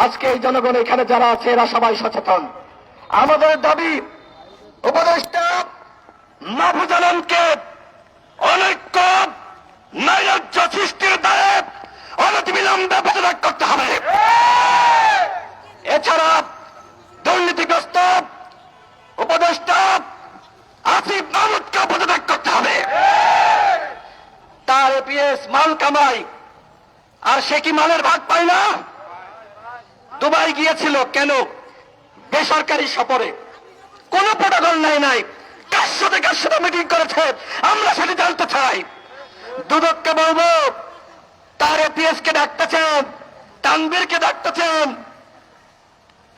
আজকে এই জনগণ এখানে যারা আছে এরা সবাই সচেতন। আমাদের দাবি উপদেষ্টা মাহফুজ আলমকে অনৈক্য নৈরাজ্য সৃষ্টির দায়ে অনতিবিলম্বে পদত্যাগ করতে হবে। এছাড়া দুর্নীতিগ্রস্ত উপদেষ্টা আসিফ মাহমুদকে পদত্যাগ করতে হবে। তার এপিএস মাল কামাই, আর সে কি মালের ভাগ পায় না? দুবাই গিয়েছিল কেন? বেসরকারি সফরে, কোন প্রোটোকল নাই। কার সাথে মিটিং করেছে আমরা সেটা জানতে চাই। দুদককে বলবো তার এপিএস কে ডাকতেছেন, তানভীরকে ডাকতেছেন,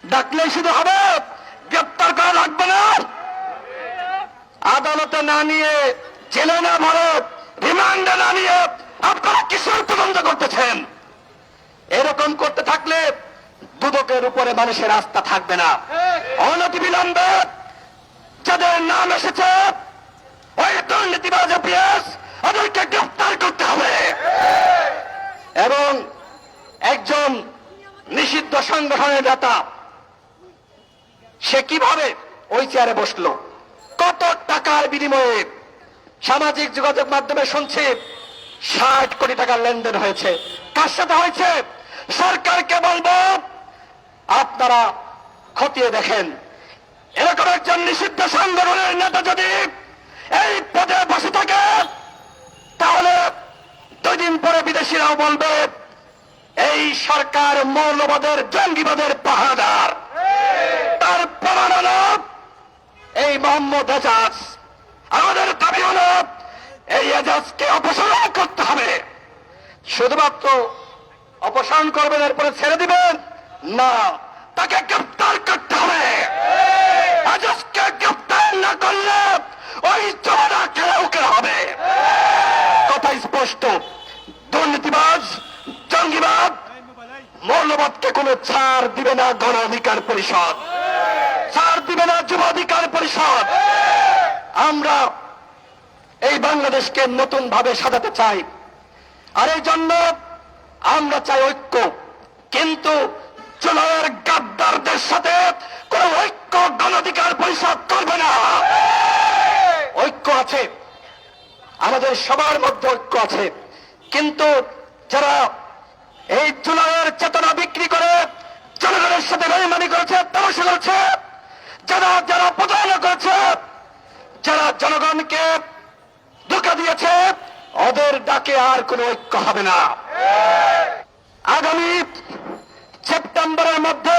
ডাকলেই শুধু হবে? গ্রেপ্তার করা লাগবে না? আদালতে না নিয়ে, জেলে না ভরে, রিমান্ডে না নিয়ে আপনারা কিসের তদন্ত করতেছেন? এরকম করতে থাকলে দুদকের উপরে মানুষের আস্থা থাকবে না। অনতিবিলম্বে যাদের নাম এসেছে ওই দুর্নীতিবাজ এপিএস ওদেরকে গ্রেফতার করতে হবে। এবং একজন নিষিদ্ধ সংগঠনের নেতা সে কিভাবে ওই চেয়ারে বসলো, কত টাকার বিনিময়ে? সামাজিক যোগাযোগ মাধ্যমে শুনছি 60 কোটি টাকার লেনদেন হয়েছে। কার সাথে হয়েছে? সরকারকে বলবো আপনারা খতিয়ে দেখেন। এরকম একজন নিষিদ্ধ সংগঠনের নেতা যদি এই পদে বসে থাকে তাহলে 2 দিন পরে বিদেশিরাও বলবে এই সরকার মৌলবাদের জঙ্গিবাদের পাহাড়দার। তার প্রমাণ হল এই মোহাম্মদ এজাজ। আমাদের দাবি হল এই এজাজকে অপসারণ করতে হবে। শুধুমাত্র অপসারণ করবেন, এরপরে ছেড়ে দিবেন না, তাকে গ্রেফতার করতে হবে। এজাজকে গ্রেফতার না করলে ওই জমানা খেলাউকে হবে। কথা স্পষ্ট। দুর্নীতিবাজ, জঙ্গিবাদ, মৌলবাদকে কোনো ছাড় দিবে না গণ অধিকার পরিষদ, ছাড় দিবে না যুব অধিকার পরিষদ। আমরা এই বাংলাদেশকে নতুন ভাবে সাজাতে চাই, আর এই জন্য আমরা চাই ঐক্য। কিন্তু জুলাইয়ের গাদ্দারদের সাথে কোন ঐক্য গণ অধিকার পরিষদ করবে না। ঐক্য আছে, আমাদের সবার মধ্যে ঐক্য আছে, কিন্তু যারা এই জুলাইয়ের চেতনা বিক্রি করে জনগণের সাথে বেইমানি করেছে, তামাশা করেছে, যারা প্রতারণা করেছে, যারা জনগণকে ধোঁকা দিয়েছে, ওদের ডাকে আর কোন ঐক্য হবে না। আগামী সেপ্টেম্বরের মধ্যে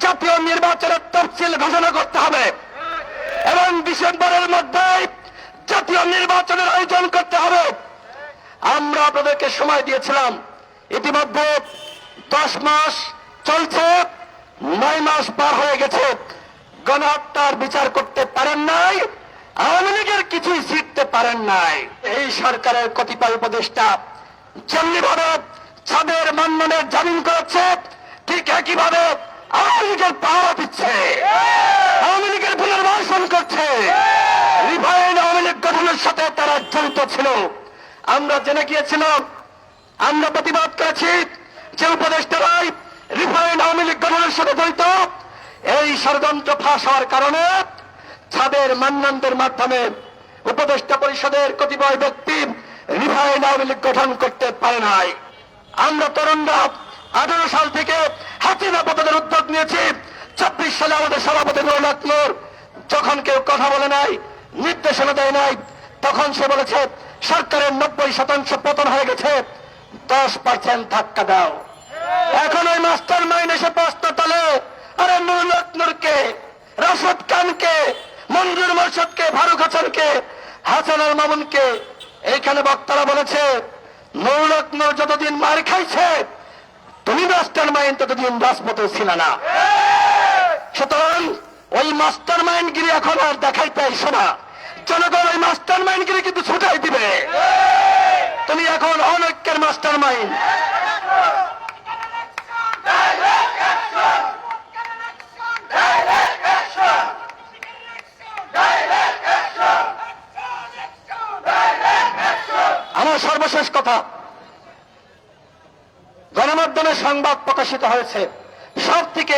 জাতীয় নির্বাচনের তফসিল ঘোষণা করতে হবে এবং ডিসেম্বরের মধ্যে জাতীয় নির্বাচনের আয়োজন করতে হবে। আমরা আপনাদেরকে সময় দিয়েছিলাম, ইতিমধ্যে 10 মাস চলছে, 9 মাস পার হয়ে গেছে। গণহত্যার বিচার করতে পারেন নাই, আওয়ামী লীগের কিছুই শিখতে পারেন নাই। এই সরকারের কতিপয় উপদেষ্টা যেমনি ভাবে ছাদের মান্নানের জামিন করাচ্ছে, ঠিক একইভাবে আওয়ামী লীগের পাওয়া দিচ্ছে, আওয়ামী লীগের পুনর্বাসন করছে। রিফাইন্ড আওয়ামী লীগ গঠনের সাথে তারা জড়িত ছিল। আমরা জেনে গিয়েছিলাম, আমরা প্রতিবাদ করেছি যে উপদেষ্টারাই রিফাইন্ড আওয়ামী লীগ গঠনের সাথে জড়িত। এই ষড়যন্ত্র ফাঁস হওয়ার কারণে ছাদের মান্নানদের মাধ্যমে উপদেষ্টা পরিষদের কতিপয় ব্যক্তি রিফাইন্ড আওয়ামী লীগ গঠন করতে পারে নাই। আমরা তরুণরা 18 সাল থেকে হাসিনা পতনের উদ্যোগ নিয়েছি। 26 সালে আমাদের সভাপতি নুরুল হক নূর যখন কেউ কথা বলে নাই, নির্দেশনা দেয় নাই, তখন সে বলেছে সরকারের 90% পতন হয়ে গেছে, 10% ধাক্কা দাও। এখন ওই মাস্টার মাইন্ড এসে প্রশ্ন তোলে, আরে নুরুল হক নূরকে, রাশেদ খানকে, মঞ্জুর মোর্শেদকে, ফারুক হাসানকে, হাসান আল মামুনকে, এইখানে বক্তারা বলেছে নুরুল হক নূর যতদিন মার খাইছে তুমি মাস্টার মাইন্ড ততদিন রাজপথে ছিল না। সুতরাং ওই মাস্টার মাইন্ড গিরি এখন আর দেখাইতে আইসো না। জনগণ ওই মাস্টার মাইন্ড গিরি কিন্তু ছুটাই দিবে। তুমি এখন অনৈক্যের মাস্টার মাইন্ড। আমার সর্বশেষ কথা, গণমাধ্যমে সংবাদ প্রকাশিত হয়েছে, সব থেকে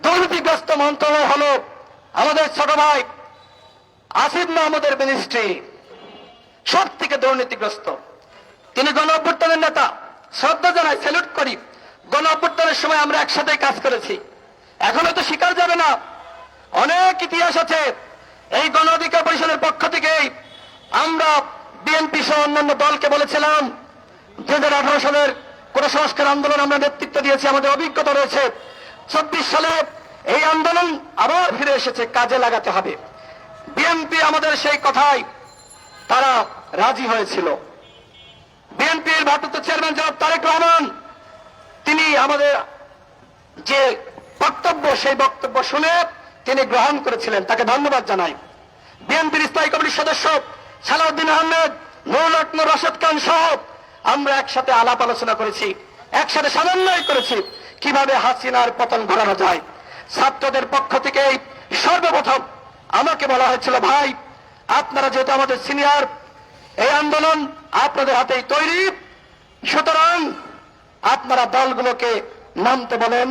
দুর্নীতিগ্রস্ত মন্ত্রণালয় হল আমাদের ছোট ভাই আসিফ মাহমুদের মিনিস্ট্রি, সব থেকে দুর্নীতিগ্রস্ত। তিনি গণ অভ্যুত্থানের নেতা, শ্রদ্ধা জানাই, স্যালুট করি। গণ অভ্যুত্থানের সময় আমরা একসাথে কাজ করেছি, এখনো তো স্বীকার যাবে না, অনেক ইতিহাস আছে। এই গণ অধিকার পরিষদের পক্ষ থেকে আমরা বিএনপি সহ অন্যান্য দলকে বলেছিলাম 2018 সালের কোন সংস্কার আন্দোলন আমরা নেতৃত্ব দিয়েছি, আমাদের অভিজ্ঞতা রয়েছে। 24 সালে এই আন্দোলন আবার ফিরে এসেছে, কাজে লাগাতে হবে। বিএনপি আমাদের সেই কথায় তারা রাজি হয়েছিল। বিএনপির ভারপ্রাপ্ত চেয়ারম্যান জনাব তারেক রহমান তিনি আমাদের যে বক্তব্য, সেই বক্তব্য শুনে তিনি গ্রহণ করেছিলেন, তাকে ধন্যবাদ জানাই। বিএনপির স্থায়ী কমিটির সদস্য সালাউদ্দিন আহমেদ, নুরুল হক রাশেদ খান সহ আমরা একসাথে আলাপ আলোচনা করেছি, একসাথে সমন্বয় করেছি কিভাবে হাসিনার পতন ঘটানো যায়। ছাত্রদের পক্ষ থেকে সর্বপ্রথম আমাকে বলা হয়েছিল, ভাই আপনারা যেহেতু আমাদের সিনিয়র, এই আন্দোলন আপনাদের হাতেই তৈরি, সুতরাং আপনারা দলগুলোকে নামতে বলেন,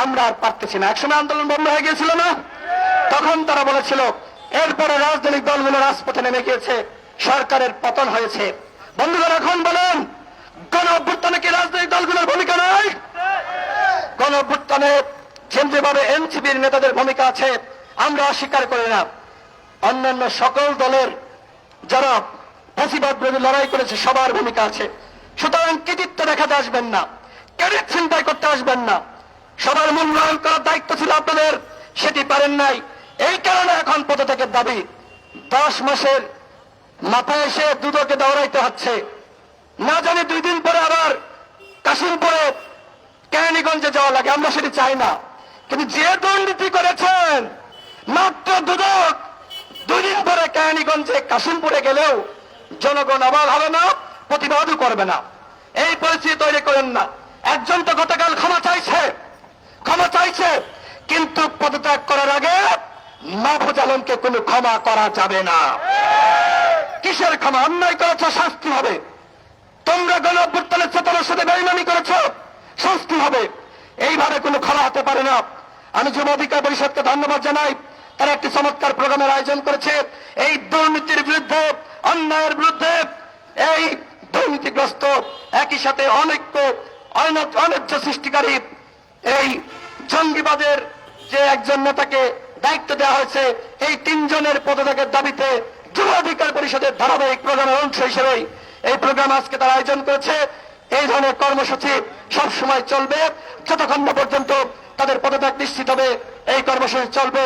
আমরা আর পারতেছি না। একসময় আন্দোলন বন্ধ হয়ে গিয়েছিল না, তখন তারা বলেছিল, এরপরে রাজনৈতিক দলগুলো রাজপথে নেমে গিয়েছে, সরকারের পতন হয়েছে। বন্ধুরা এখন বলেন, গণ অভ্যুত্থানে কি রাজনৈতিক দলগুলোর ভূমিকা নাই? গণ অভ্যুত্থানে যেভাবে এনসিপির নেতাদের ভূমিকা আছে আমরা অস্বীকার করি না, অন্যান্য সকল দলের যারা ফ্যাসিবাদ বিরোধী লড়াই করেছে সবার ভূমিকা আছে। সুতরাং কৃতিত্ব দেখাতে আসবেন না, ক্রেডিট ছিনতাই করতে আসবেন না। সবার মূল্যায়ন করার দায়িত্ব ছিল আপনাদের, সেটি পারেন নাই। এই কারণে এখন পদত্যাগের দাবি। 10 মাসের মাথায় এসে দুদকে দৌড়াইতে হচ্ছে, না জানি 2 দিন পরে আবার কাশিমপুরে কেরানীগঞ্জে যাওয়া লাগে। আমরা সেটি চাই না, কিন্তু যে দুর্নীতি করেছেন মাত্র দুদক 2 দিন পরে কেরানীগঞ্জে কাশিমপুরে গেলেও জনগণ আবার হবে না, প্রতিবাদও করবে না। এই পরিস্থিতি তৈরি করেন না। একজন তো গতকাল ক্ষমা চাইছে, কিন্তু পদত্যাগ করার আগে মাহফুজ আলমকে কোনো ক্ষমা করা যাবে না। কিসের ক্ষমা? অন্যায় করেছ, শাস্তি হবে। তোমরা গণ অভ্যুত্থানের চেতনার সাথে বেঈমানি করেছ, শাস্তি হবে। এইভাবে কোনো ক্ষমা হতে পারে না। আমি যুব অধিকার পরিষদকে ধন্যবাদ জানাই, তারা একটি চমৎকার প্রোগ্রামের আয়োজন করেছে এই দুর্নীতির বিরুদ্ধে, অন্যায়ের বিরুদ্ধে, এই দুর্নীতিগ্রস্ত একই সাথে অনৈক্য সৃষ্টিকারী এই জঙ্গিবাদের যে একজন নেতাকে দায়িত্ব দেওয়া হয়েছে, এই 3 জনের পদত্যাগের দাবিতে যুব অধিকার পরিষদের ধারাবাহিক প্রোগ্রামের অংশ হিসেবে এই প্রোগ্রাম আজকে তারা আয়োজন করেছে। এই ধরনের কর্মসূচি সব সময় চলবে, যতক্ষণ না পর্যন্ত তাদের পদত্যাগ নিশ্চিত হবে এই কর্মসূচি চলবে।